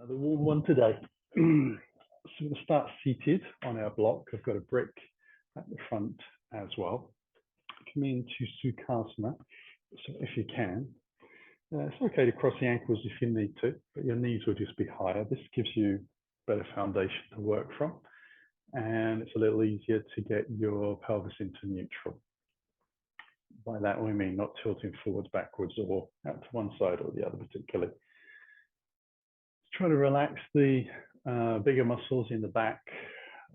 Another warm one today. So we're going to start seated on our block. I've got a brick at the front as well. Come into Sukhasana, so if you can. It's okay to cross the ankles if you need to, but your knees will just be higher. This gives you better foundation to work from, and it's a little easier to get your pelvis into neutral. By that we mean not tilting forwards, backwards, or out to one side or the other particularly. Try to relax the bigger muscles in the back,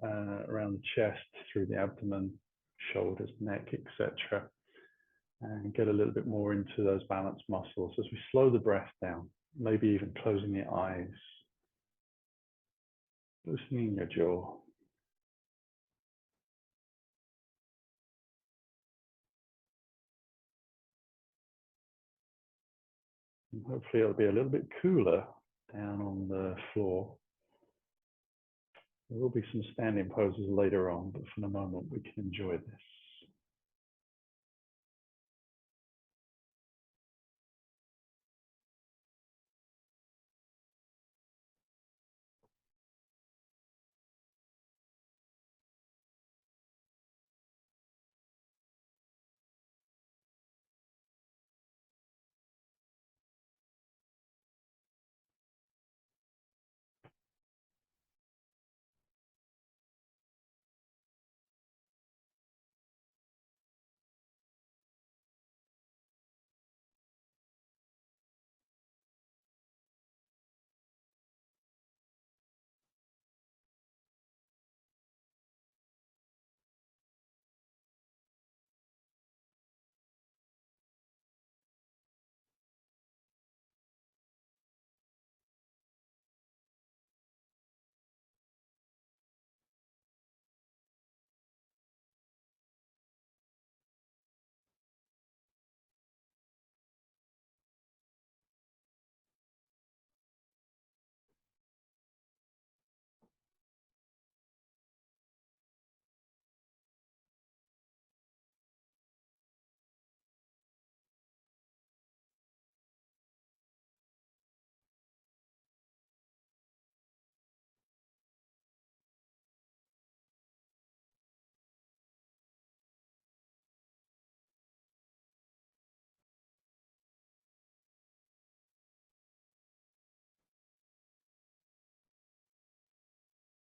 around the chest, through the abdomen, shoulders, neck, etc. And get a little bit more into those balance muscles as we slow the breath down, maybe even closing the eyes, loosening your jaw. And hopefully it'll be a little bit cooler down on the floor. There will be some standing poses later on, but for the moment we can enjoy this.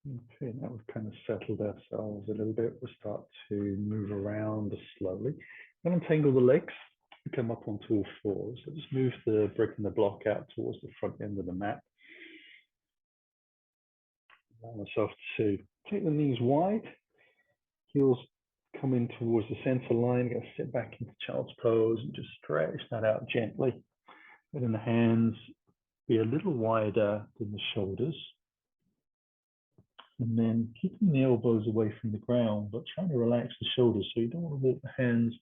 Okay, now we've kind of settled ourselves a little bit. We'll start to move around slowly. Then untangle the legs, come up onto all fours. So just move the brick and the block out towards the front end of the mat. Allow myself to take the knees wide, heels come in towards the center line. Going to sit back into child's pose and just stretch that out gently. Letting the hands be a little wider than the shoulders. And then keeping the elbows away from the ground, but trying to relax the shoulders. So you don't want to walk the hands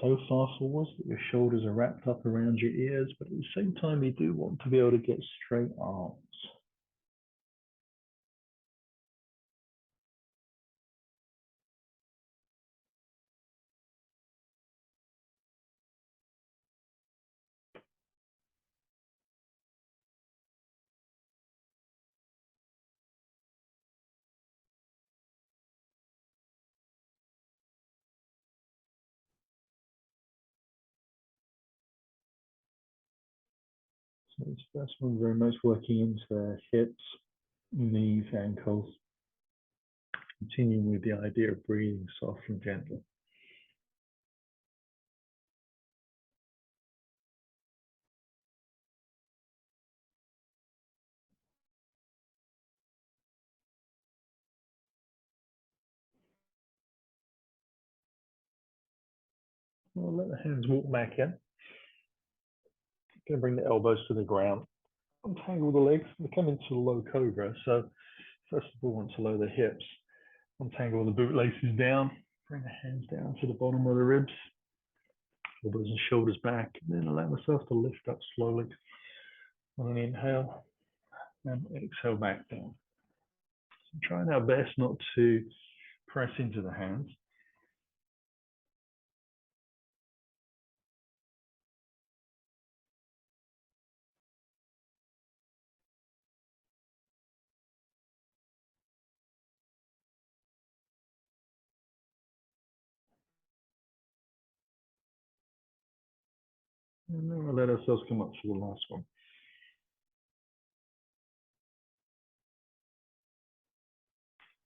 so far forwards that your shoulders are wrapped up around your ears, but at the same time, you do want to be able to get straight arms. So this first one very much working into the hips, knees, ankles. Continuing with the idea of breathing soft and gentle. We'll let the hands walk back in. Going to bring the elbows to the ground. Untangle the legs. We come into low cobra. So first of all, want to lower the hips. Untangle the bootlaces down. Bring the hands down to the bottom of the ribs. Elbows and shoulders back. And then allow myself to lift up slowly on an inhale and exhale back down. So trying our best not to press into the hands. And then we'll let ourselves come up for the last one.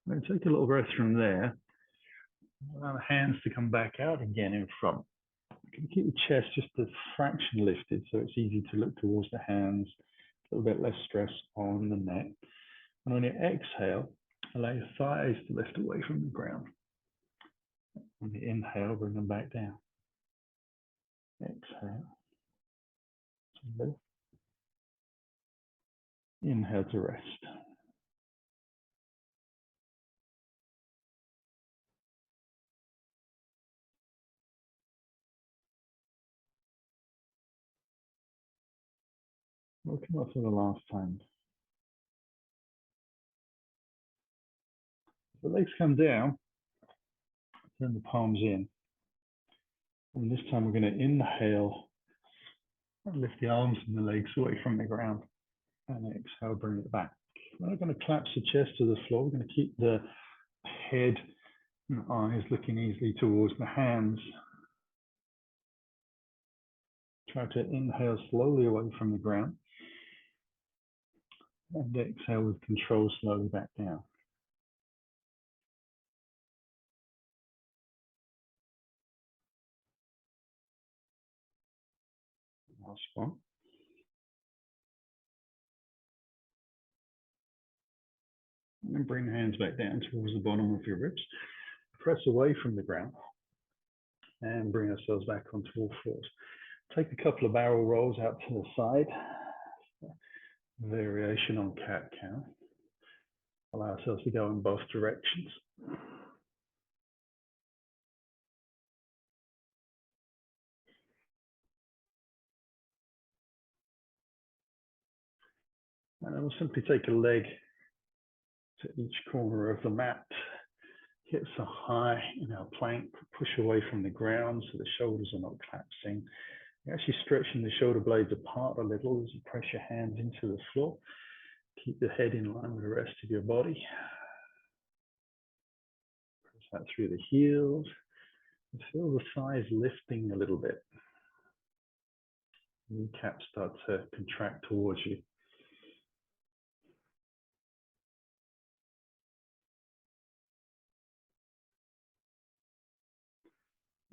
Then take a little breath from there. Allow the hands to come back out again in front. You can keep the chest just a fraction lifted so it's easy to look towards the hands, a little bit less stress on the neck. And on your exhale, allow your thighs to lift away from the ground. On the inhale, bring them back down. Exhale. To lift. Inhale to rest. We'll come up for the last time. The legs come down, turn the palms in. And this time we're going to inhale and lift the arms and the legs away from the ground. And exhale, bring it back. We're not going to collapse the chest to the floor. We're going to keep the head and eyes looking easily towards the hands. Try to inhale slowly away from the ground. And exhale with control slowly back down. Last one. And then bring the hands back down towards the bottom of your ribs. Press away from the ground. And bring ourselves back onto all fours. Take a couple of barrel rolls out to the side. Variation on cat-cow. Allow ourselves to go in both directions. And then we'll simply take a leg to each corner of the mat. Hips are high in our plank. Push away from the ground so the shoulders are not collapsing. You're actually stretching the shoulder blades apart a little as you press your hands into the floor. Keep the head in line with the rest of your body. Press that through the heels. And feel the thighs lifting a little bit. Kneecaps start to contract towards you.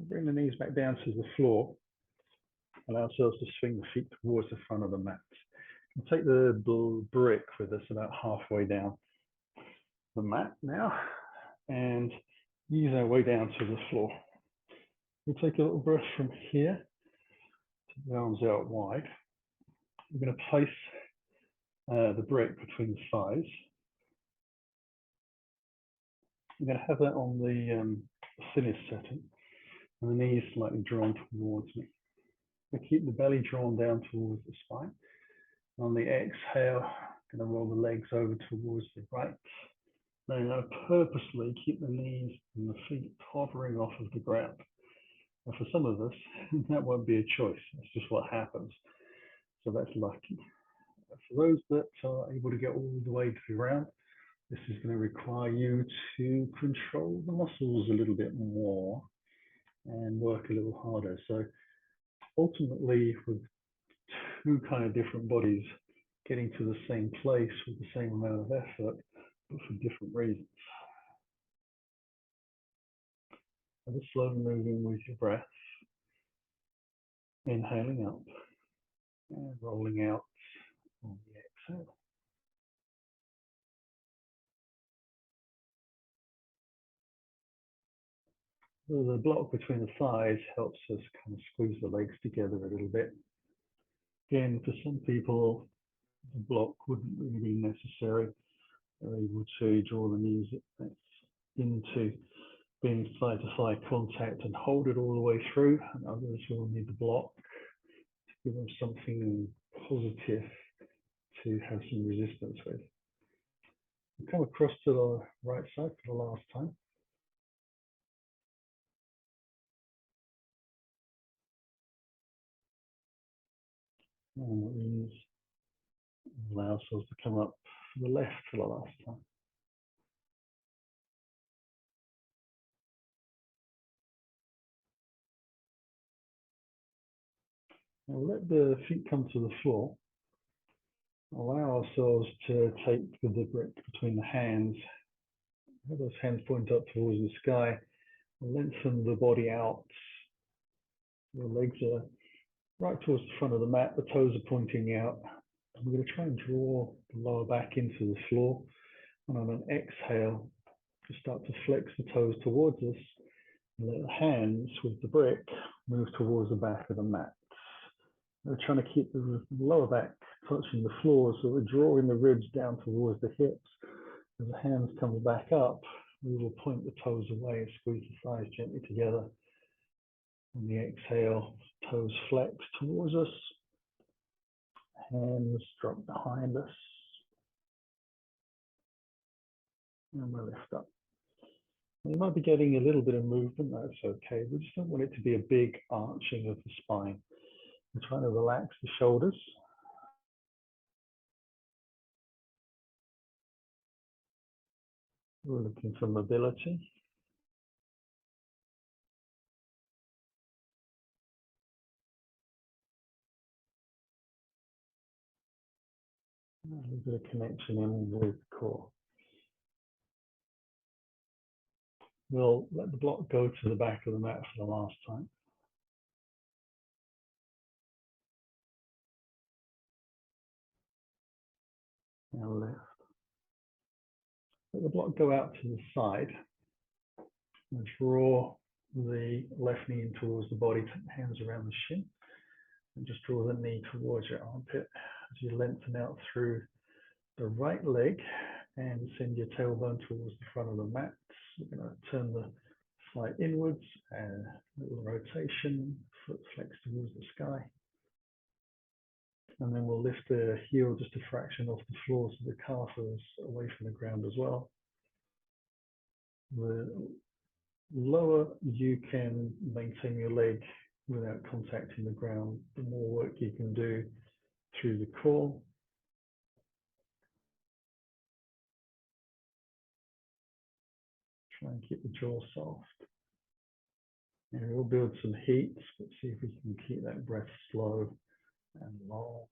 Bring the knees back down to the floor. Allow ourselves to swing the feet towards the front of the mat. We'll take the brick with us about halfway down the mat now and ease our way down to the floor. We'll take a little breath from here. The arms out wide. We're going to place the brick between the thighs. We're going to have that on the thinnest setting and the knees slightly drawn towards me. We keep the belly drawn down towards the spine. On the exhale, I'm going to roll the legs over towards the right. Then I'm going to purposely keep the knees and the feet hovering off of the ground. And for some of us, that won't be a choice. That's just what happens. So that's lucky. For those that are able to get all the way to the ground, this is going to require you to control the muscles a little bit more and work a little harder. So ultimately, with two kind of different bodies getting to the same place with the same amount of effort, but for different reasons. And just slowly moving with your breath, inhaling up and rolling out on the exhale. The block between the thighs helps us kind of squeeze the legs together a little bit. Again, for some people, the block wouldn't really be necessary. They're able to draw the knees into being side-to-side contact and hold it all the way through. And others will need the block to give them something positive to have some resistance with. We'll come across to the right side for the last time. And allow ourselves to come up for the left for the last time. Now let the feet come to the floor. Allow ourselves to take the brick between the hands. Have those hands point up towards the sky. Lengthen the body out. The legs are right towards the front of the mat. The toes are pointing out. And we're going to try and draw the lower back into the floor. And on an exhale, to start to flex the toes towards us. And let the hands with the brick move towards the back of the mat. We're trying to keep the lower back touching the floor, so we're drawing the ribs down towards the hips. As the hands come back up, we will point the toes away and squeeze the thighs gently together. On the exhale, toes flex towards us, hands drop behind us, and we'll lift up. You might be getting a little bit of movement, that's okay. We just don't want it to be a big arching of the spine. We're trying to relax the shoulders. We're looking for mobility. A little bit of connection in with the core. We'll let the block go to the back of the mat for the last time. Now lift. Let the block go out to the side. And draw the left knee in towards the body, take the hands around the shin, and just draw the knee towards your armpit as you lengthen out through the right leg and send your tailbone towards the front of the mat. We're going to turn the side inwards and a little rotation, foot flex towards the sky. And then we'll lift the heel just a fraction off the floor so the calf is away from the ground as well. The lower you can maintain your leg without contacting the ground, the more work you can do through the core. Try and keep the jaw soft. And we'll build some heat, but see if we can keep that breath slow and long.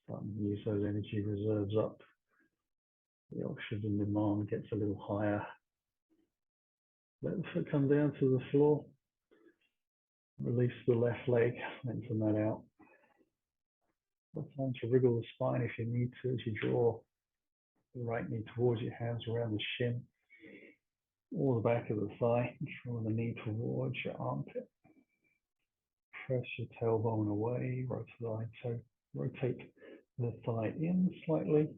Starting to use those energy reserves up. The oxygen demand gets a little higher. Let the foot come down to the floor. Release the left leg, lengthen that out. Time to wriggle the spine if you need to as you draw the right knee towards your hands around the shin, or the back of the thigh. Draw the knee towards your armpit. Press your tailbone away, rotate the thigh in slightly,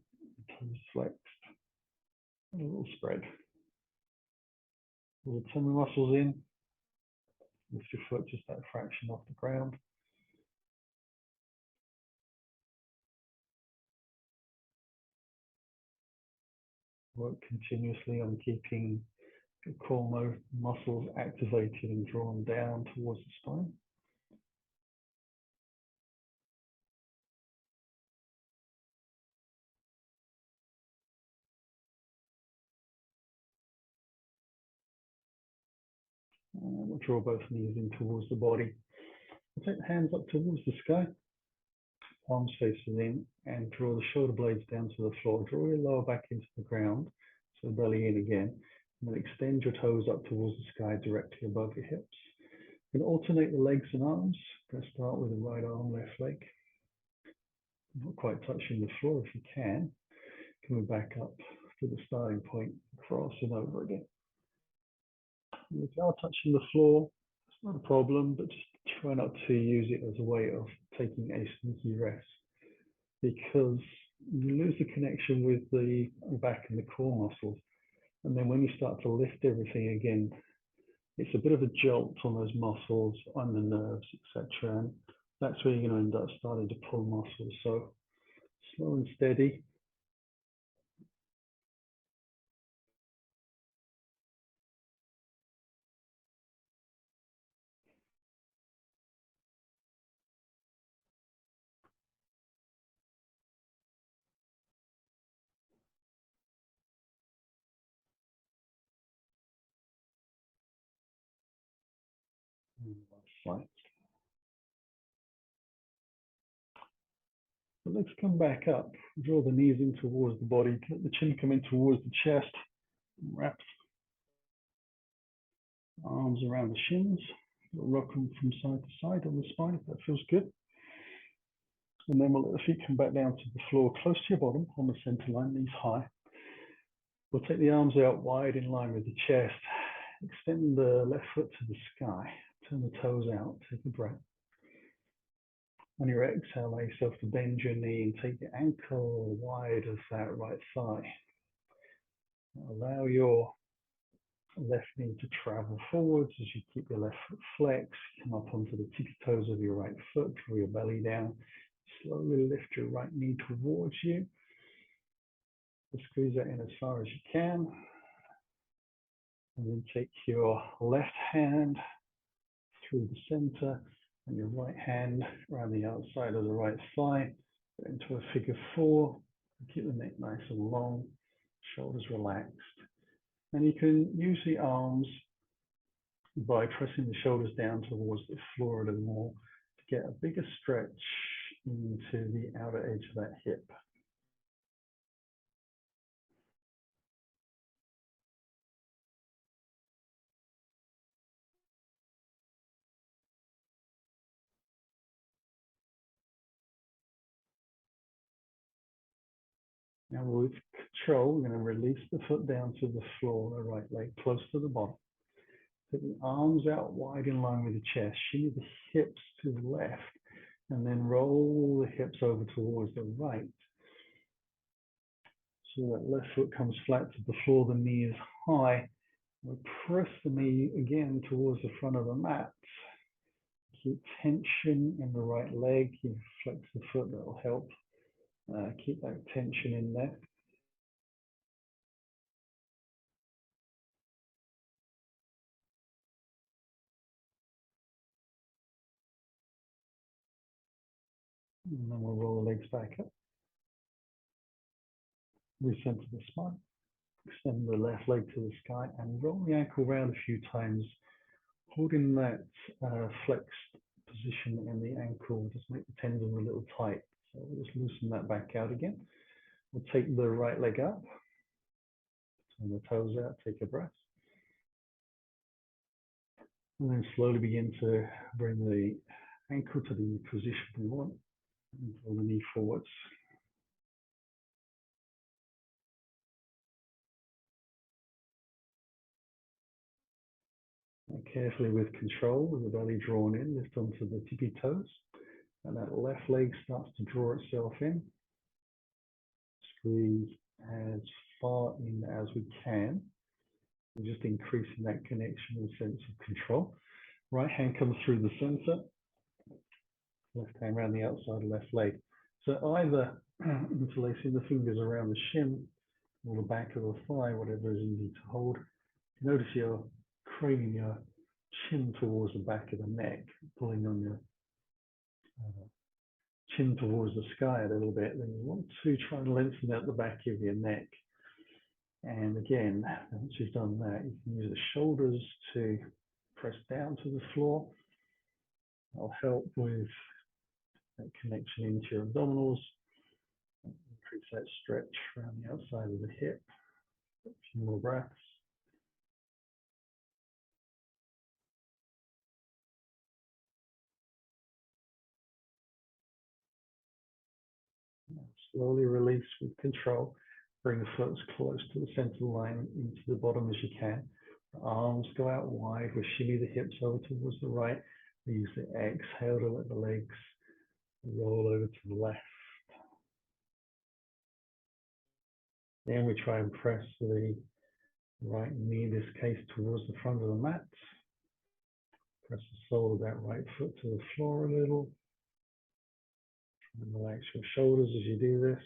toes flexed, a little spread. Pull the tummy muscles in, lift your foot just that fraction off the ground. Work continuously on keeping the core muscles activated and drawn down towards the spine. And we'll draw both knees in towards the body. We'll take the hands up towards the sky, palms facing in, and draw the shoulder blades down to the floor. Draw your lower back into the ground, so belly in again, and then extend your toes up towards the sky directly above your hips. You can alternate the legs and arms. Let's start with the right arm, left leg. Not quite touching the floor if you can. Coming back up to the starting point, crossing over again. If you are touching the floor, it's not a problem, but just try not to use it as a way of taking a sneaky rest, because you lose the connection with the back and the core muscles. And then when you start to lift everything again, it's a bit of a jolt on those muscles, on the nerves, etc. And that's where you're going to end up starting to pull muscles. So slow and steady. Right. So let's come back up. Draw the knees in towards the body. Let the chin come in towards the chest. Wrap arms around the shins. Rock them from side to side on the spine if that feels good. And then we'll let the feet come back down to the floor, close to your bottom on the center line, knees high. We'll take the arms out wide in line with the chest. Extend the left foot to the sky. Turn the toes out. Take a breath. On your exhale, allow yourself to bend your knee and take your ankle wide as that right thigh. Allow your left knee to travel forwards as you keep your left foot flexed. Come up onto the tippy toes of your right foot, draw your belly down. Slowly lift your right knee towards you. Squeeze that in as far as you can. And then take your left hand through the center and your right hand around the outside of the right thigh into a figure four. Keep the neck nice and long, shoulders relaxed. And you can use the arms by pressing the shoulders down towards the floor a little more to get a bigger stretch into the outer edge of that hip. Now with control, we're going to release the foot down to the floor, the right leg close to the bottom. Put the arms out wide in line with the chest. Shin the hips to the left, and then roll the hips over towards the right. So that left foot comes flat to the floor, the knee is high. We'll press the knee again towards the front of the mat. Keep tension in the right leg. You flex the foot, that will help. Keep that tension in there. And then we'll roll the legs back up. Recenter the spine. Extend the left leg to the sky and roll the ankle around a few times, holding that flexed position in the ankle. Just make the tendon a little tight. So we'll just loosen that back out again. We'll take the right leg up, turn the toes out, take a breath. And then slowly begin to bring the ankle to the position we want. And draw the knee forwards. And carefully with control, with the belly drawn in, lift onto the tippy toes. And that left leg starts to draw itself in. Squeeze as far in as we can. We're just increasing that connection and sense of control. Right hand comes through the center. Left hand around the outside of left leg. So either interlacing the fingers around the shin or the back of the thigh, whatever is easy to hold. Notice you're craning your chin towards the back of the neck, pulling on your chin towards the sky a little bit. Then you want to try and lengthen out the back of your neck. And again, once you've done that, you can use the shoulders to press down to the floor. That'll help with that connection into your abdominals. Increase that stretch around the outside of the hip. A few more breaths. Slowly release with control. Bring the foot as close to the center line into the bottom as you can. The arms go out wide. We shimmy the hips over towards the right. We use the exhale to let the legs roll over to the left. Then we try and press the right knee, in this case, towards the front of the mat. Press the sole of that right foot to the floor a little. And relax your shoulders as you do this.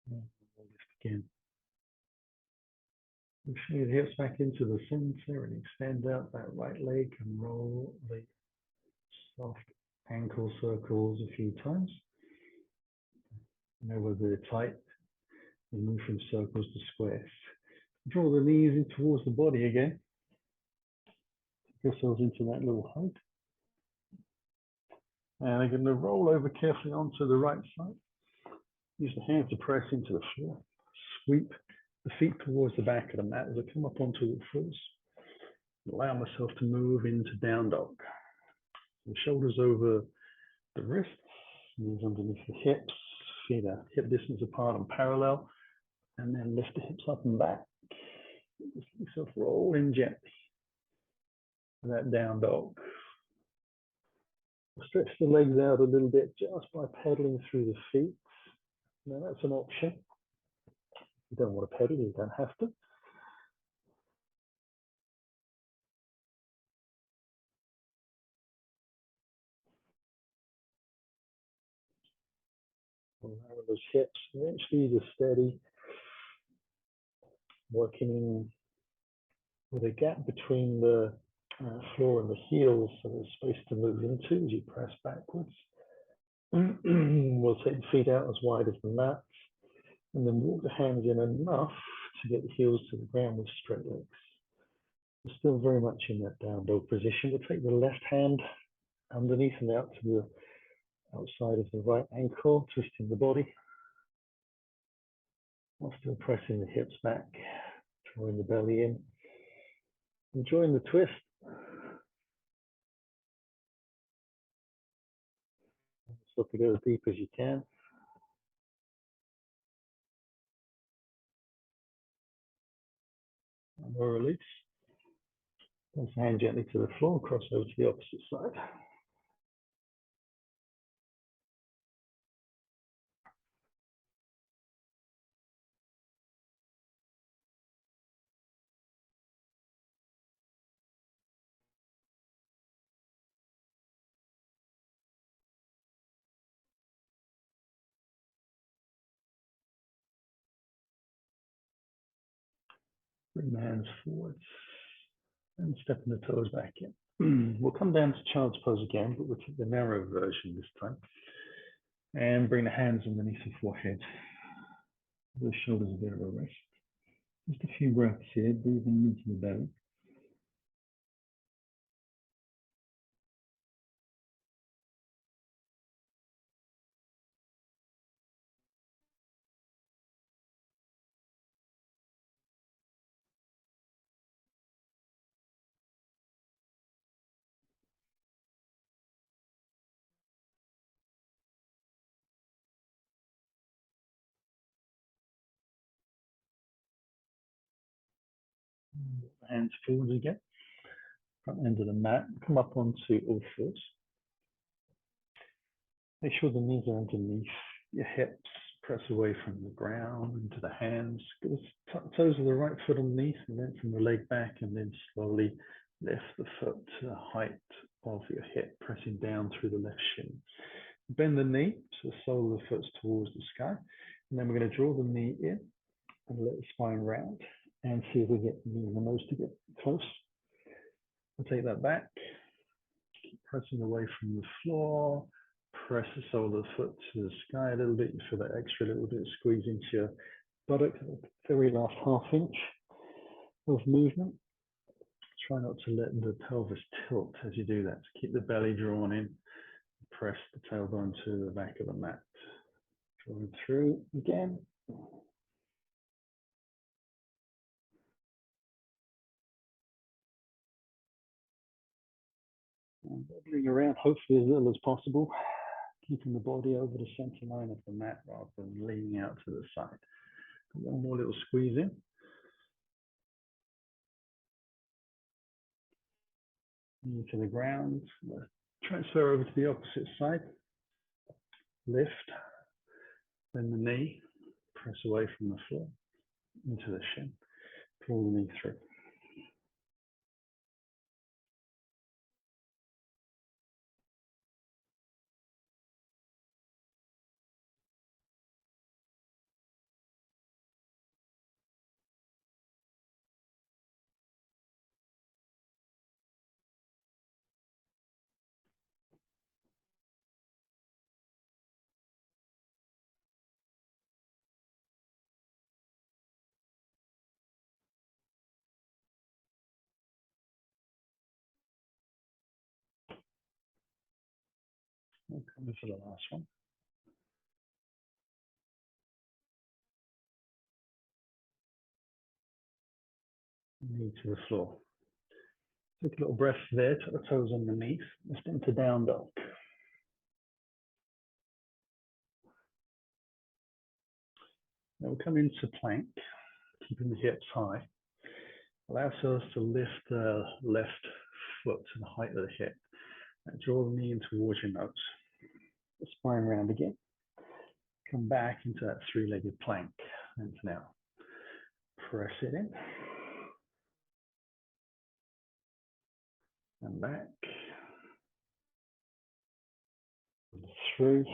And we'll lift again. Pushing the hips back into the center and extend out that right leg and roll the soft ankle circles a few times. You know, whether they're tight, you move from circles to squares. Draw the knees in towards the body again. Take yourselves into that little hug. And I'm going to roll over carefully onto the right side. Use the hands to press into the floor. Sweep the feet towards the back of the mat as I come up onto all fours. Allow myself to move into down dog. The shoulders over the wrists, knees underneath the hips, feet are hip distance apart and parallel, and then lift the hips up and back. Just let yourself roll in gently. That down dog. Stretch the legs out a little bit just by pedaling through the feet. Now that's an option. You don't want to pedal, you don't have to. Allow those hips eventually to steady, working with a gap between the floor and the heels, so there's space to move into as you press backwards. We'll take the feet out as wide as the mat, and then walk the hands in enough to get the heels to the ground with straight legs. We're still very much in that down dog position. We'll take the left hand underneath and out to the outside of the right ankle, twisting the body, while still pressing the hips back, drawing the belly in. Enjoying the twist. Look to go as deep as you can. And we'll release. Place the hand gently to the floor, cross over to the opposite side. Bring the hands forwards and stepping the toes back in. We'll come down to child's pose again, but we'll take the narrow version this time. And bring the hands underneath the forehead. The shoulders a bit of a rest. Just a few breaths here, breathing into the belly. Hands forwards again. Front end of the mat. Come up onto all fours. Make sure the knees are underneath your hips. Press away from the ground into the hands. Get the toes of the right foot underneath and then from the leg back, and then slowly lift the foot to the height of your hip, pressing down through the left shin. Bend the knee, so the sole of the foot's towards the sky. And then we're going to draw the knee in and let the spine round and see if we get the knee and the nose to get close. We'll take that back, keep pressing away from the floor. Press the sole of the foot to the sky a little bit. You feel that extra little bit squeeze into your buttock, the very last half inch of movement. Try not to let the pelvis tilt as you do that. So keep the belly drawn in. Press the tailbone to the back of the mat. Drawing through again. And wobbling around, hopefully as little as possible. Keeping the body over the center line of the mat rather than leaning out to the side. One more little squeeze in. Into the ground. Transfer over to the opposite side. Lift. Then the knee. Press away from the floor. Into the shin. Pull the knee through. We'll come in for the last one. Knee to the floor. Take a little breath there, tuck the toes underneath, lift into down dog. Now we'll come into plank, keeping the hips high. Allow ourselves to lift the left foot to the height of the hip. And draw the knee in towards your nose. The spine round again. Come back into that three-legged plank. And now, press it in. And back. Through.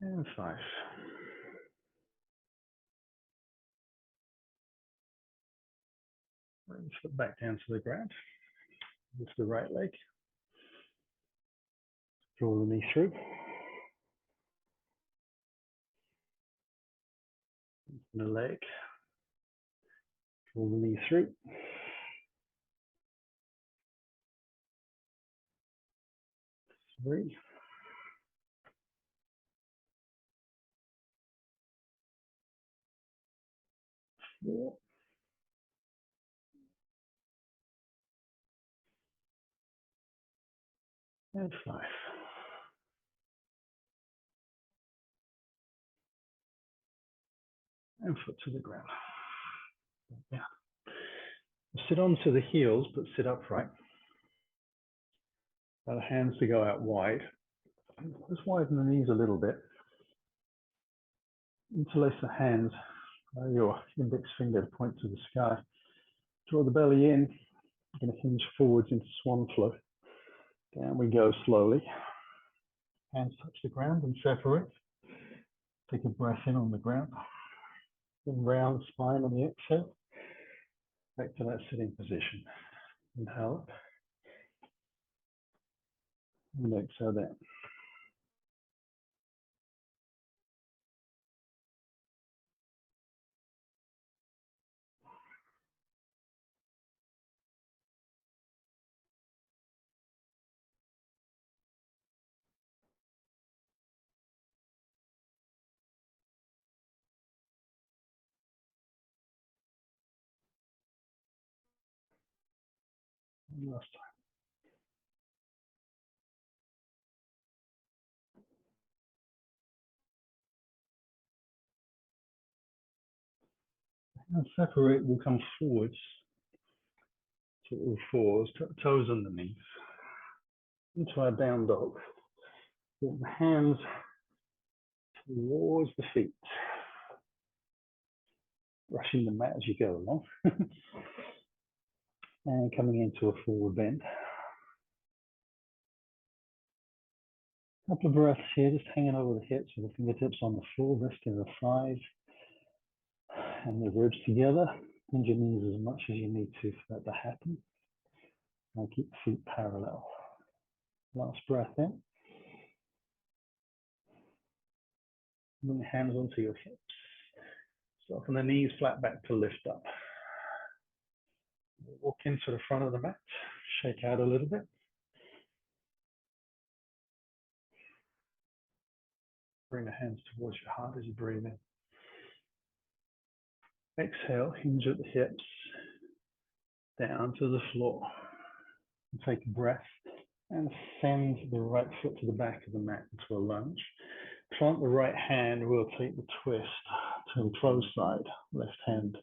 And 5. Bring the foot back down to the ground. Lift the right leg. Draw the knee through. The leg. Draw the knee through. 3. 4. And 5. And foot to the ground. Yeah. Sit onto the heels, but sit upright. Allow the hands to go out wide. Just widen the knees a little bit. Interlace the hands. Your index finger to point to the sky. Draw the belly in. You're going to hinge forwards into swan flow. Down we go slowly. Hands touch the ground and separate. Take a breath in on the ground. Then round spine on the exhale. Back to that sitting position. Inhale up. And exhale down. And last time. And separate, we'll come forwards to all fours, toes underneath, into our down dog. Put the hands towards the feet. Brushing the mat as you go along. And coming into a forward bend. A couple of breaths here, just hanging over the hips with the fingertips on the floor, resting the thighs and the ribs together. Bend your knees as much as you need to for that to happen. And keep the feet parallel. Last breath in. Bring your hands onto your hips. So from the knees flat back to lift up. Walk into the front of the mat. Shake out a little bit. Bring the hands towards your heart as you breathe in. Exhale, hinge at the hips. Down to the floor. And take a breath. And send the right foot to the back of the mat into a lunge. Plant the right hand, we'll take the twist to the closed side. Left hand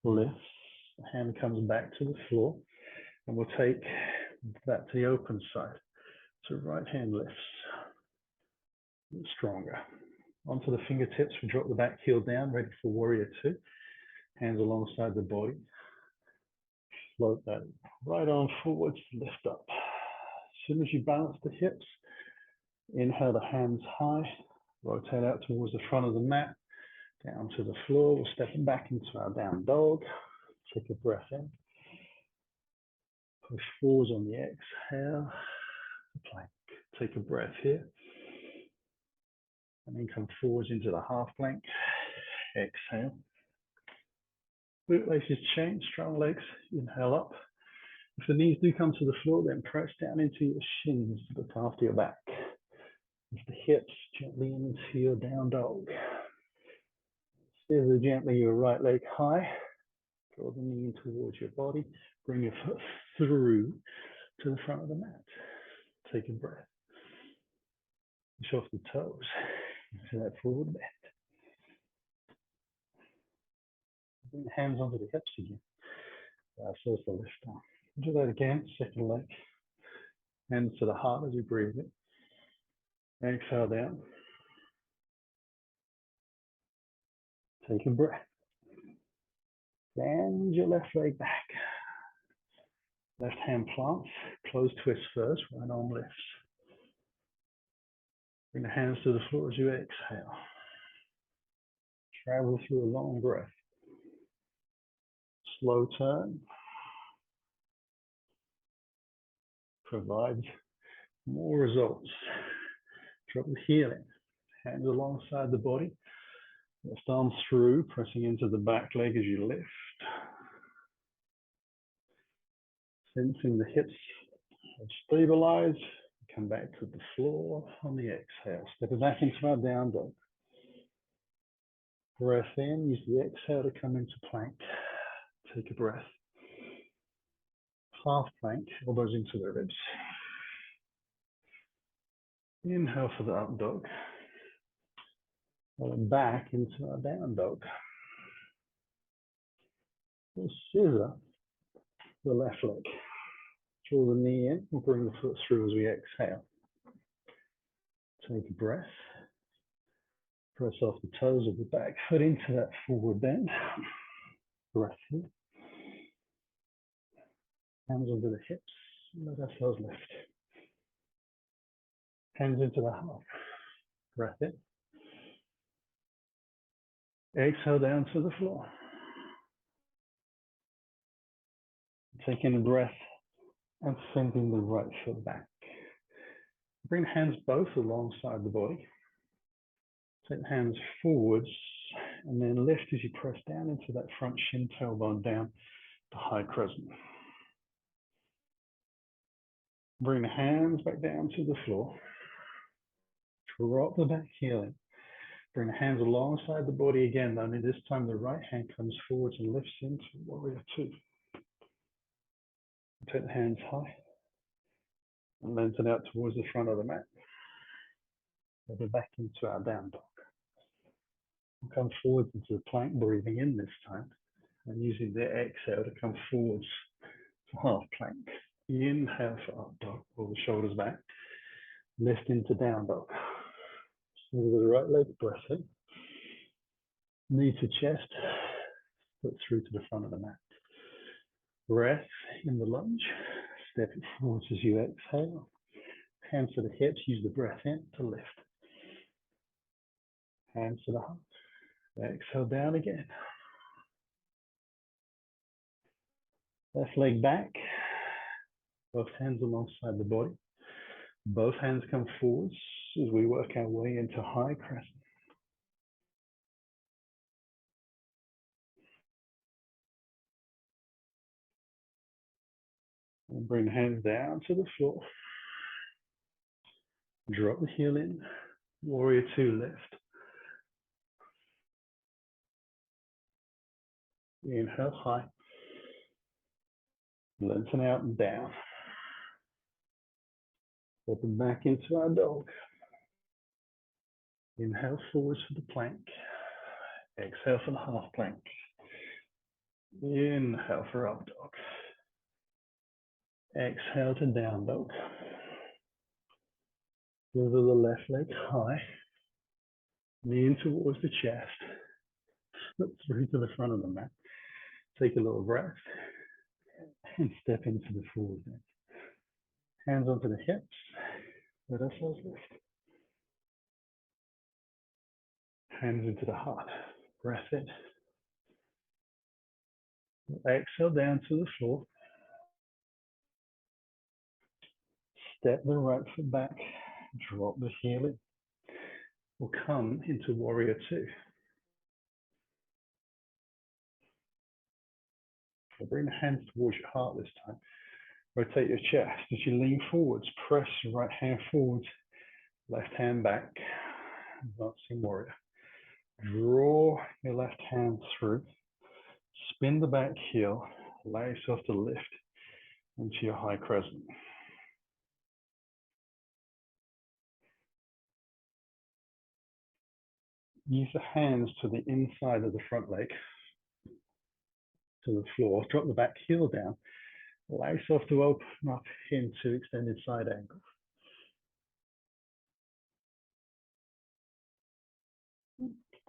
lifts, the hand comes back to the floor, and we'll take that to the open side. So right hand lifts, stronger. Onto the fingertips, we drop the back heel down, ready for warrior two. Hands alongside the body. Float that right arm forwards, lift up. As soon as you balance the hips, inhale the hands high, rotate out towards the front of the mat, down to the floor. We're stepping back into our down dog. Take a breath in. Push forwards on the exhale. Plank. Take a breath here. And then come forwards into the half plank. exhale. Bootlaces change, strong legs, inhale up. If the knees do come to the floor, then press down into your shins to look after your back. Lift the hips gently into your down dog. Scissor gently your right leg high. Draw the knee in towards your body. Bring your foot through to the front of the mat. Take a breath. Push off the toes into that forward bend. Bring the hands onto the hips again. So it's the lift down. Do that again, second leg. Hands to the heart as you breathe in. Exhale down. Take a breath. Bend your left leg back. Left hand plants, close twist first, right arm lifts. Bring the hands to the floor as you exhale. Travel through a long breath. Slow turn. Provides more results. Drop the heel in. Hands alongside the body. Left arm through, pressing into the back leg as you lift. Sensing the hips stabilize. Come back to the floor on the exhale. Step back into our down dog. Breath in. Use the exhale to come into plank. Take a breath. Half plank, elbows into the ribs. Inhale for the up dog. And back into our down dog. We'll scissor the left leg. Draw the knee in and bring the foot through as we exhale. Take a breath. Press off the toes of the back foot into that forward bend. Breath in. Hands under the hips. Let ourselves lift. Hands into the heart. Breath in. Exhale down to the floor. Taking a breath and sending the right foot back. Bring hands both alongside the body. Take the hands forwards and then lift as you press down into that front shin tailbone down to high crescent. Bring the hands back down to the floor. Drop the back heel in. Bring the hands alongside the body again, only this time the right hand comes forwards and lifts into warrior two. Take the hands high and lengthen out towards the front of the mat. We'll back into our down dog. We'll come forwards into the plank, breathing in this time, and using the exhale to come forwards to half plank. Inhale for up dog, pull the shoulders back, lift into down dog. With the right leg, breath in. Knee to chest, foot through to the front of the mat. Breath in the lunge, step it forwards as you exhale. Hands to the hips, use the breath in to lift. Hands to the heart. Exhale down again. Left leg back, both hands alongside the body. Both hands come forwards as we work our way into high crescent. And bring the hands down to the floor. Drop the heel in. Warrior two lift. Inhale high. Lengthen out and down. Open back into our dog. Inhale forwards for the plank. Exhale for the half plank. Inhale for up dog. Exhale to down dog. Move the left leg high. Knee in towards the chest. Slip through to the front of the mat. Take a little breath and step into the forward bend. Hands onto the hips. Let ourselves lift. Hands into the heart. Breath in. Exhale down to the floor. Step the right foot back. Drop the heel in. We'll come into warrior two. Bring the hands towards your heart this time. Rotate your chest. As you lean forwards, press your right hand forwards, left hand back. Advancing warrior. Draw your left hand through. Spin the back heel. Allow yourself to lift into your high crescent. Use the hands to the inside of the front leg, to the floor. Drop the back heel down. Allow yourself to open up into extended side angle.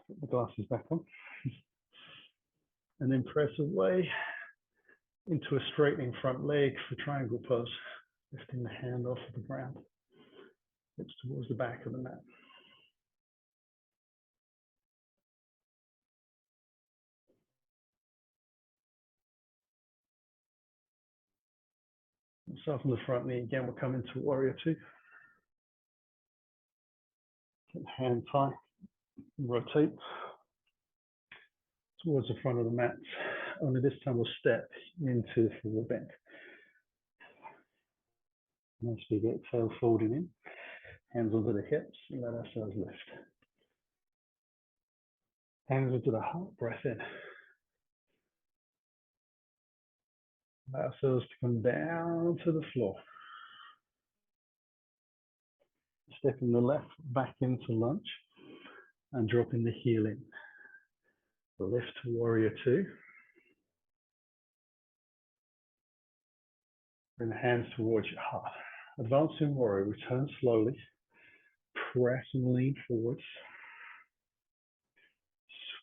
Put the glasses back on. And then press away into a straightening front leg for triangle pose. Lifting the hand off of the ground. Hips towards the back of the mat. Soften the front knee. Again, we'll come into warrior two. Hand high. Rotate towards the front of the mat. Only this time we'll step into forward bend. Nice big exhale, folding in. Hands onto the hips and let ourselves lift. Hands into the heart, breath in. Allow ourselves to come down to the floor. Stepping the left back into lunge and dropping the heel in. Lift to warrior two. Bring the hands towards your heart. Advancing warrior, return slowly. Press and lean forwards.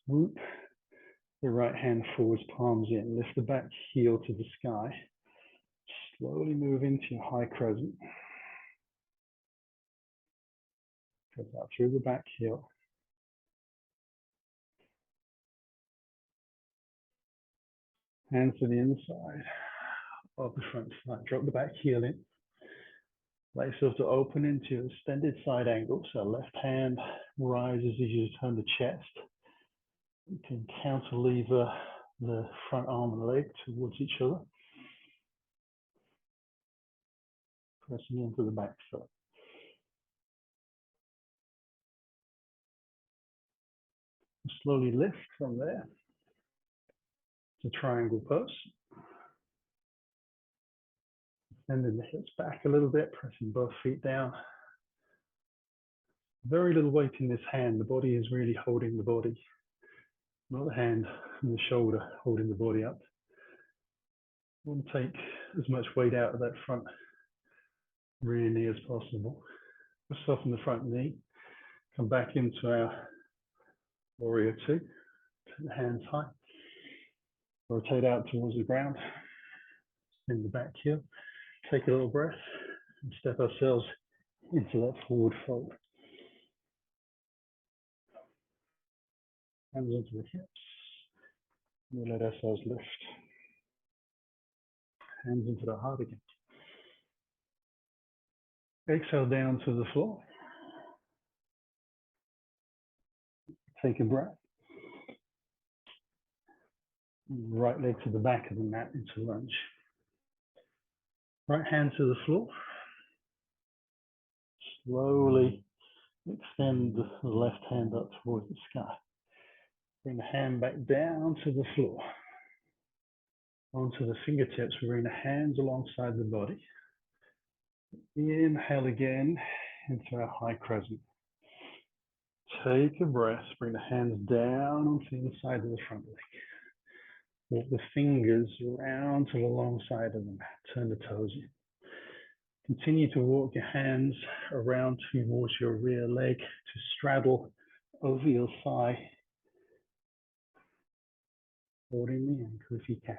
Swoop the right hand forwards, palms in. Lift the back heel to the sky. Slowly move into your high crescent. Press out through the back heel. Hands to the inside of the front side. Drop the back heel in. Allow yourself to open into your extended side angle. So left hand rises as you turn the chest. You can counterlever the front arm and leg towards each other. Pressing into the back foot. Slowly lift from there to triangle pose. Extending the hips back a little bit, pressing both feet down. Very little weight in this hand. The body is really holding the body. Not the hand and the shoulder holding the body up. We want to take as much weight out of that front rear knee as possible. Soften the front knee. Come back into our warrior two. Put the hands high. Rotate out towards the ground. Spin the back heel. Take a little breath and step ourselves into that forward fold. Hands onto the hips. We let ourselves lift. Hands into the heart again. Exhale down to the floor. Take a breath. Right leg to the back of the mat into lunge. Right hand to the floor. Slowly extend the left hand up towards the sky. Bring the hand back down to the floor. Onto the fingertips, we bring the hands alongside the body. Inhale again into our high crescent. Take a breath, bring the hands down onto the inside of the front leg. Walk the fingers around to the long side of the mat. Turn the toes in. Continue to walk your hands around towards your rear leg to straddle over your thigh. Holding the ankle if you can.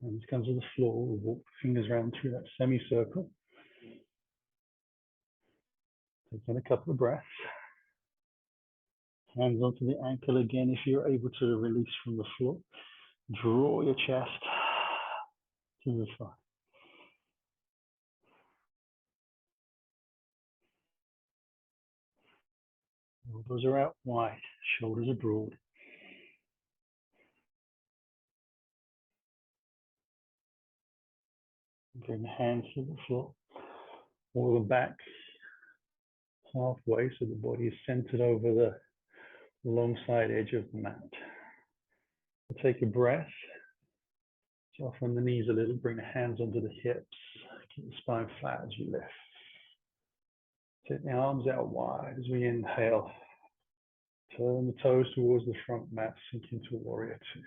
And this comes to the floor. We'll walk the fingers around through that semicircle. Take in a couple of breaths. Hands onto the ankle again if you're able to release from the floor. Draw your chest to the thigh. Elbows are out wide, shoulders are broad. Bring the hands to the floor, or the back halfway so the body is centered over the long side edge of the mat. Take a breath, soften the knees a little, bring the hands onto the hips, keep the spine flat as you lift. Take the arms out wide as we inhale. Turn the toes towards the front mat, sink into warrior two.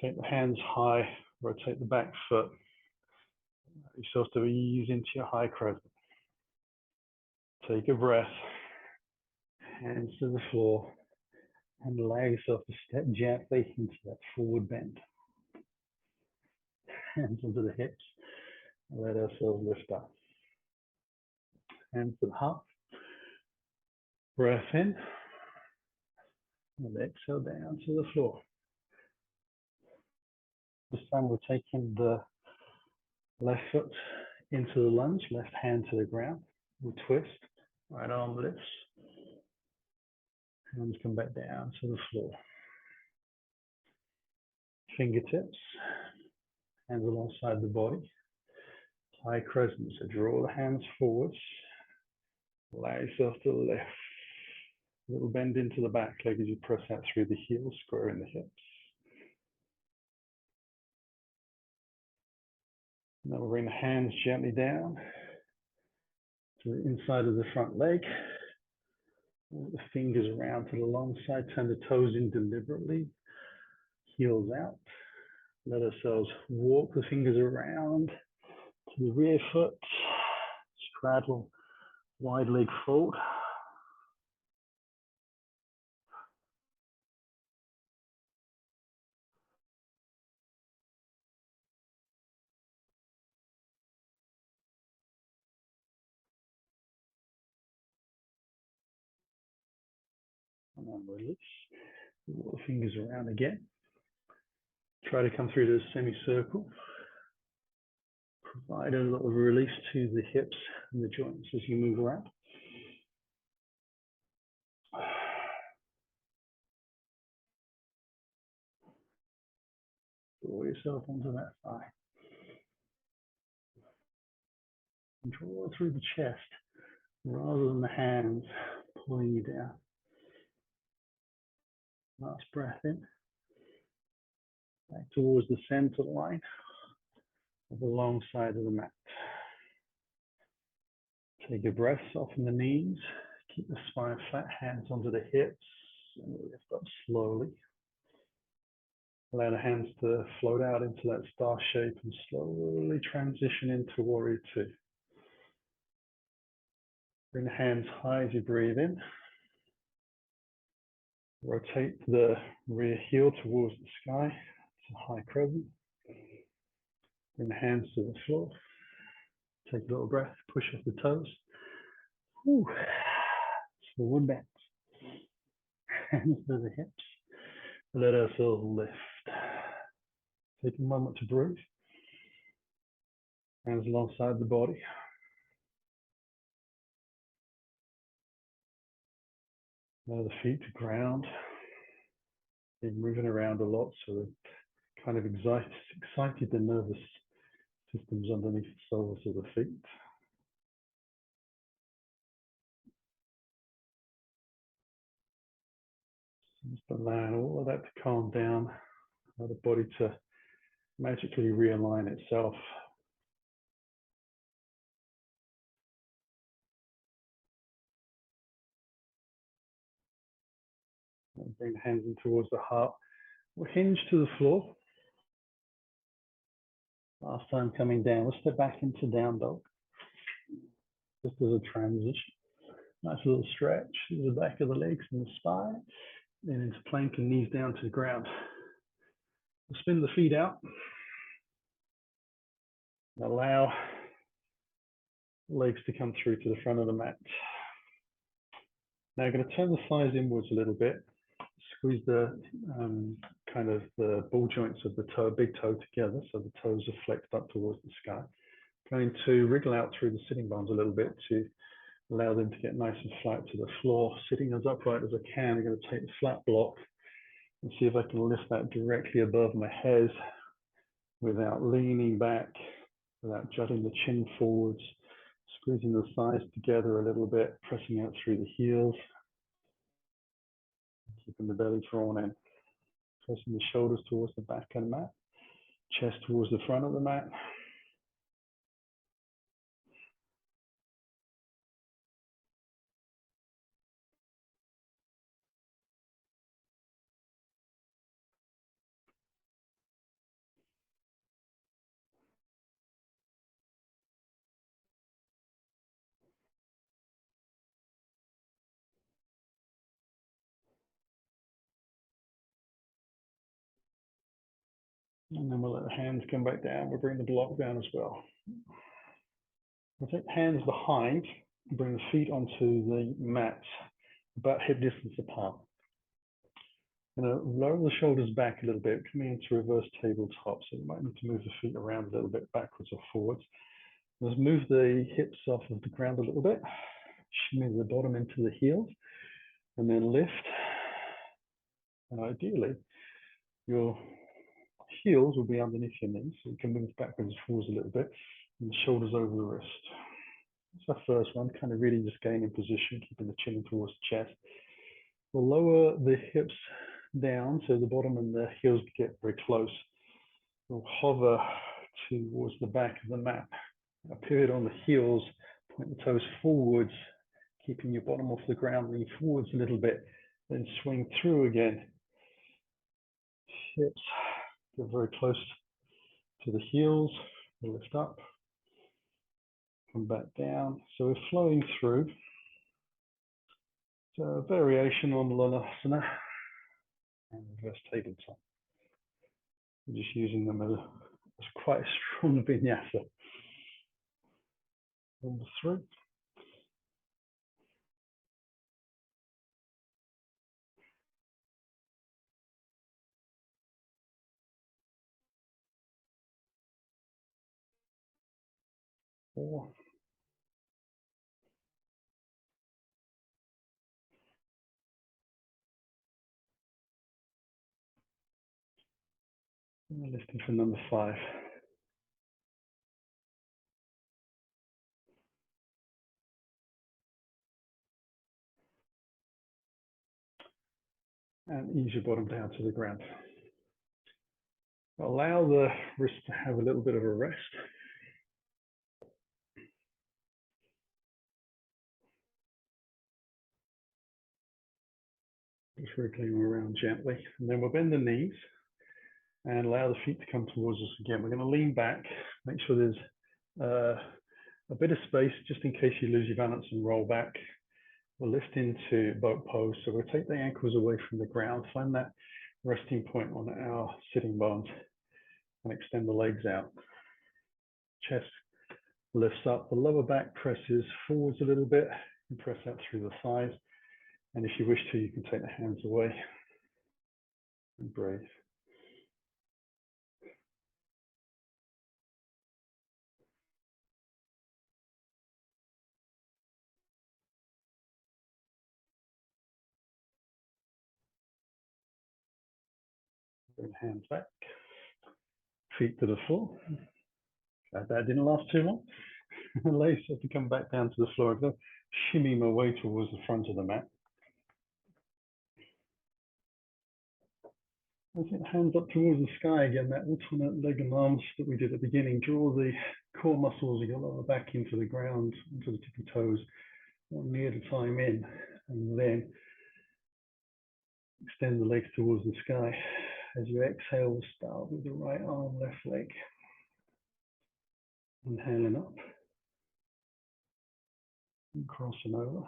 Take the hands high, rotate the back foot. Allow yourself to ease into your high crescent. Take a breath, hands to the floor, and allow yourself to step gently into that forward bend. Hands onto the hips, and let ourselves lift up. Hands to the heart. Breath in, and exhale down to the floor. This time we're taking the left foot into the lunge, left hand to the ground. We twist, right arm lifts. Hands come back down to the floor. Fingertips, hands alongside the body. High crescent, so draw the hands forwards. Allow yourself to lift. A little bend into the back leg as you press out through the heels, squaring the hips. Now we'll bring the hands gently down to the inside of the front leg. Move the fingers around to the long side, turn the toes in deliberately. Heels out. Let ourselves walk the fingers around to the rear foot. Straddle, wide leg fold. And then release. Walk the fingers around again. Try to come through to a semicircle. Provide a little release to the hips and the joints as you move around. Draw yourself onto that thigh. And draw through the chest rather than the hands pulling you down. Last breath in. Back towards the center line of the long side of the mat. Take a breath, soften the knees. Keep the spine flat, hands onto the hips. And lift up slowly. Allow the hands to float out into that star shape and slowly transition into warrior two. Bring the hands high as you breathe in. Rotate the rear heel towards the sky. It's a high crescent. Bring the hands to the floor. Take a little breath, push off the toes. Whew. Forward bend. Hands to the hips. Let ourselves lift. Take a moment to breathe. Hands alongside the body. Allow the feet to ground. They're moving around a lot, so they're kind of excited the nervous systems underneath the soles of the feet. Just allow all of that to calm down. Allow the body to magically realign itself. And bring the hands in towards the heart. We'll hinge to the floor. Last time coming down, we'll step back into down dog. Just as a transition. Nice little stretch to the back of the legs and the spine. Then into plank and knees down to the ground. We'll spin the feet out. Allow legs to come through to the front of the mat. Now I'm going to turn the thighs inwards a little bit. Squeeze the kind of the ball joints of the toe, big toe together, so the toes are flexed up towards the sky. Going to wriggle out through the sitting bones a little bit to Allow them to get nice and flat to the floor. Sitting as upright as I can, I'm going to take the flat block and see if I can lift that directly above my head without leaning back, without jutting the chin forwards, squeezing the thighs together a little bit, pressing out through the heels, keeping the belly drawn in, pressing the shoulders towards the back of the mat, chest towards the front of the mat. And then we'll let the hands come back down. We'll bring the block down as well. We'll take hands behind, bring the feet onto the mat, about hip distance apart. Lower the shoulders back a little bit, coming into reverse tabletop. So you might need to move the feet around a little bit backwards or forwards. Let's move the hips off of the ground a little bit. Shimmy the bottom into the heels, and then lift. And ideally, your heels will be underneath your knees, so you can move backwards and forwards a little bit, and the shoulders over the wrist. That's our first one, kind of really just gaining position, keeping the chin towards the chest. We'll lower the hips down so the bottom and the heels get very close. We'll hover towards the back of the mat. A pivot on the heels, point the toes forwards, keeping your bottom off the ground, lean forwards a little bit, then swing through again. Hips get very close to the heels, lift up, come back down. So we're flowing through. So a variation on Lanasana and reverse tabletop. We're just using them as quite a strong vinyasa. Number 3. 4. And lifting for number 5. And ease your bottom down to the ground. Allow the wrist to have a little bit of a rest. Just wriggling around gently. And then we'll bend the knees and allow the feet to come towards us again. We're going to lean back, make sure there's a bit of space just in case you lose your balance and roll back. We'll lift into boat pose. So we'll take the ankles away from the ground, find that resting point on our sitting bones and extend the legs out. Chest lifts up, the lower back presses forwards a little bit and press out through the thighs. And if you wish to, you can take the hands away and breathe. Bring the hands back, feet to the floor. Glad that didn't last too long. Allow yourself to come back down to the floor. I'm going to shimmy my way towards the front of the mat. I think hands up towards the sky again, that alternate leg and arms that we did at the beginning. Draw the core muscles of your lower back into the ground, into the tippy toes, 1 knee at a time in, and then extend the legs towards the sky. As you exhale, start with the right arm, left leg. Inhaling up and crossing over.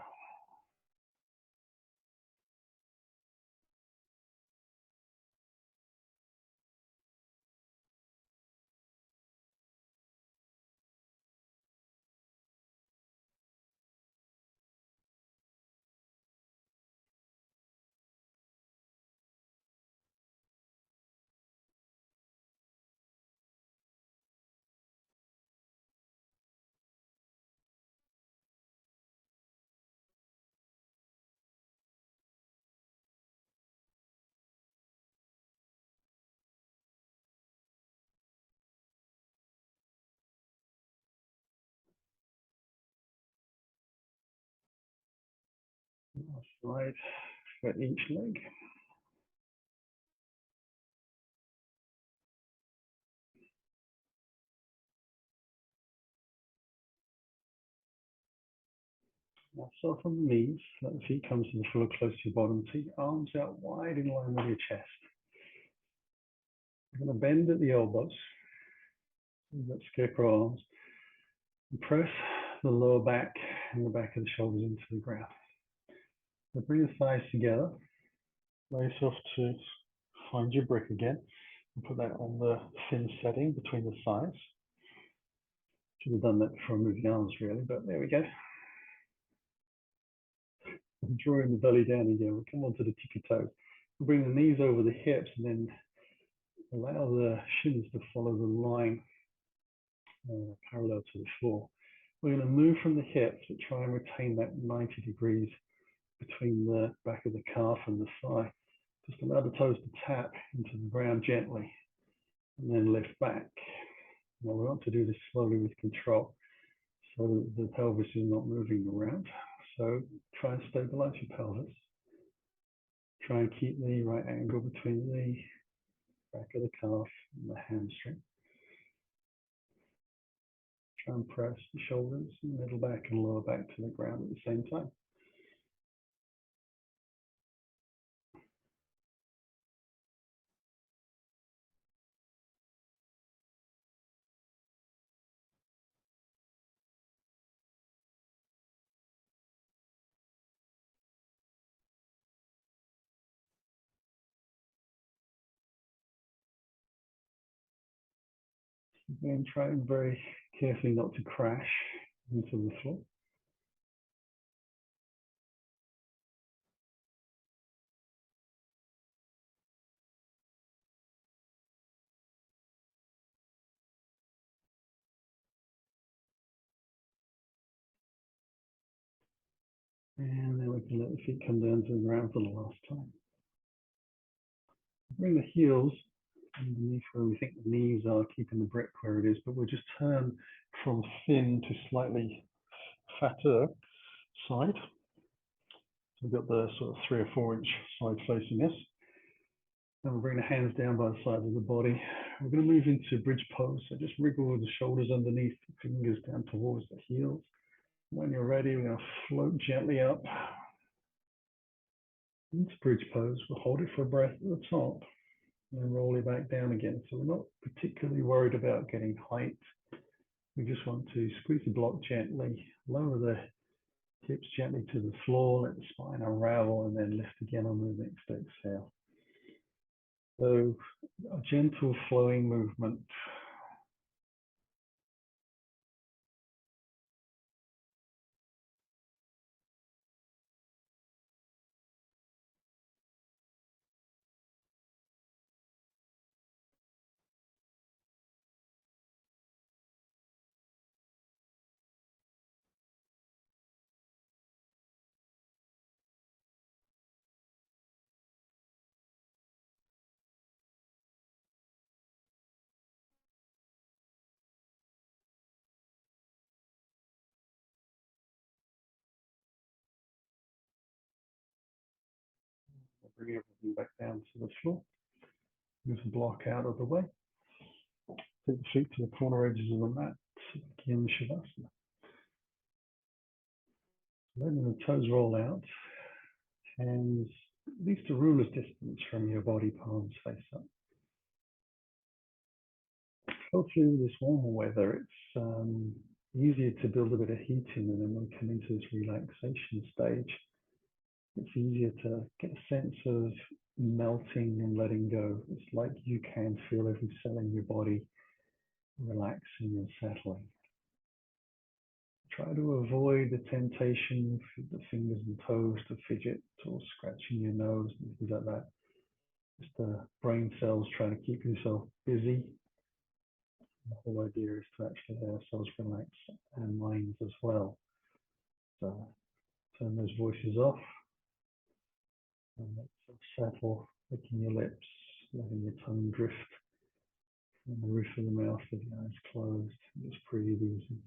side for each leg. Now start from the knees, let the feet come to the floor close to your bottom, take your arms out wide in line with your chest. You're going to bend at the elbows, you've got scarecrow arms, and press the lower back and the back of the shoulders into the ground. Now bring the thighs together, allow yourself to find your brick again, and put that on the thin setting between the thighs. Should have done that before I moved the arms really, but there we go. Drawing the belly down again, we'll come onto the tippy toes. We'll bring the knees over the hips and then allow the shins to follow the line parallel to the floor. We're going to move from the hips but try and retain that 90 degrees between the back of the calf and the thigh. Just allow the toes to tap into the ground gently and then lift back. Now we want to do this slowly with control so that the pelvis is not moving around. So try and stabilize your pelvis. Try and keep the right angle between the back of the calf and the hamstring. Try and press the shoulders, middle back and lower back to the ground at the same time. Again, try very carefully not to crash into the floor. And then we can let the feet come down to the ground for the last time. Bring the heels underneath where we think the knees are, keeping the brick where it is, but we'll just turn from thin to slightly fatter side. So we've got the sort of 3 or 4 inch side facing us. Then we'll bring the hands down by the side of the body. We're going to move into bridge pose. So just wriggle the shoulders underneath, the fingers down towards the heels. When you're ready, we're going to float gently up into bridge pose. We'll hold it for a breath at the top and then roll it back down again. So we're not particularly worried about getting height. We just want to squeeze the block gently, lower the hips gently to the floor, let the spine unravel, and then lift again on the next exhale. So a gentle flowing movement. Bring everything back down to the floor. Move the block out of the way. Take the feet to the corner edges of the mat. Begin Shavasana. Letting the toes roll out. Hands at least a ruler's distance from your body, palms face up. Hopefully with this warmer weather, it's easier to build a bit of heat in, and then when we come into this relaxation stage, it's easier to get a sense of melting and letting go. It's like you can feel every cell in your body relaxing and settling. Try to avoid the temptation for the fingers and toes to fidget or scratching your nose and things like that. Just the brain cells trying to keep yourself busy. The whole idea is to actually let ourselves relax and minds as well. So turn those voices off and let yourself settle, licking your lips, letting your tongue drift on the roof of the mouth with the eyes closed. Just breathe easy.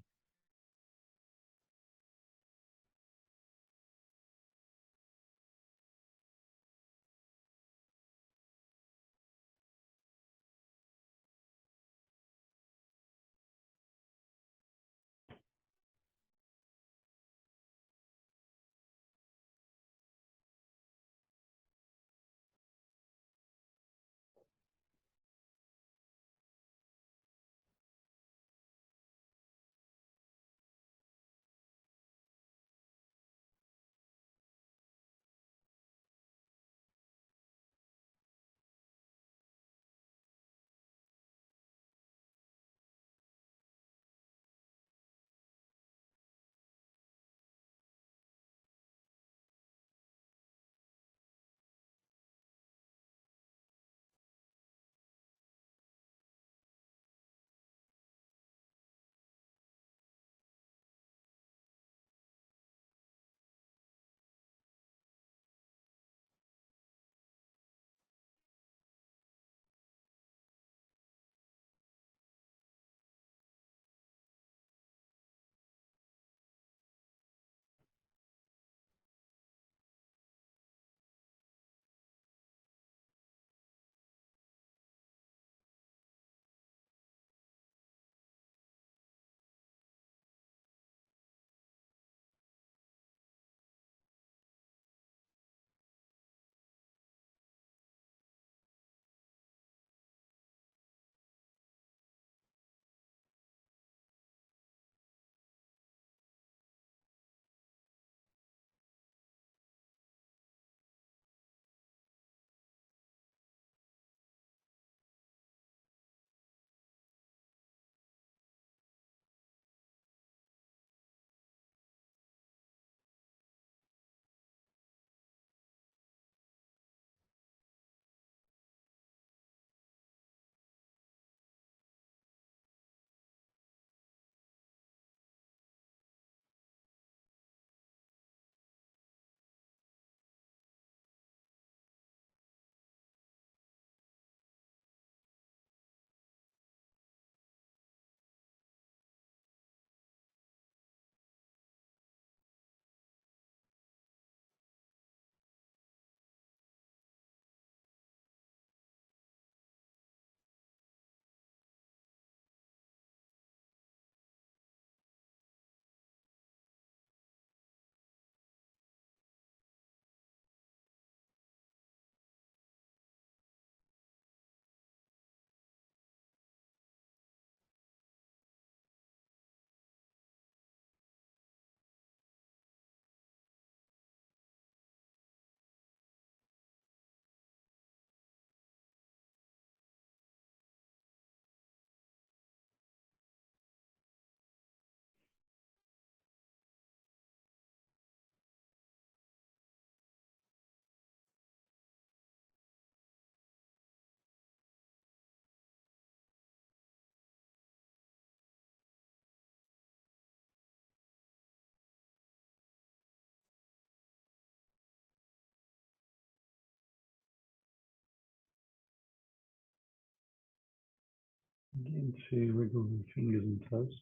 Begin to wiggle the fingers and toes.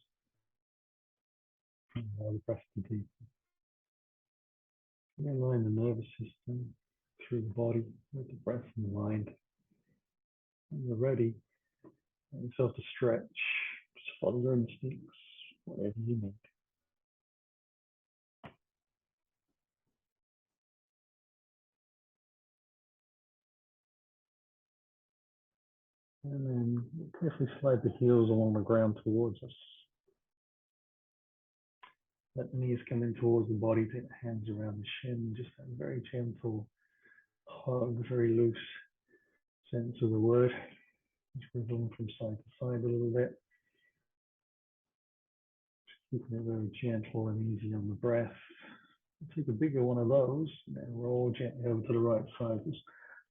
Allow the breath to deepen. Realign the nervous system through the body with the breath and the mind. When you're ready, let yourself to stretch. Just follow your instincts, whatever you need. And then carefully slide the heels along the ground towards us. Let the knees come in towards the body, take the hands around the shin, just a very gentle hug, very loose sense of the word. Just wiggling from side to side a little bit. Just keeping it very gentle and easy on the breath. Take a bigger one of those, and then roll gently over to the right side. Just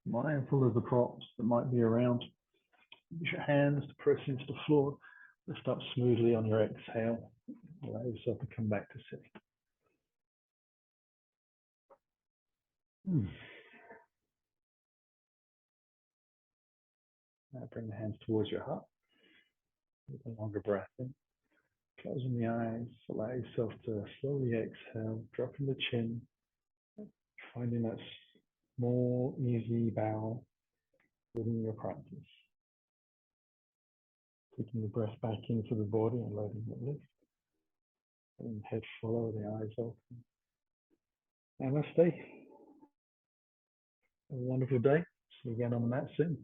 mindful of the props that might be around. Use your hands to press into the floor. Lift up smoothly on your exhale. Allow yourself to come back to sitting. Now bring the hands towards your heart. With a longer breath in. Closing the eyes. Allow yourself to slowly exhale, dropping the chin. Finding that small, easy bow within your practice. Taking the breath back into the body and letting it lift. And head follow, the eyes open. Namaste. Have a wonderful day. See you again on the mat soon.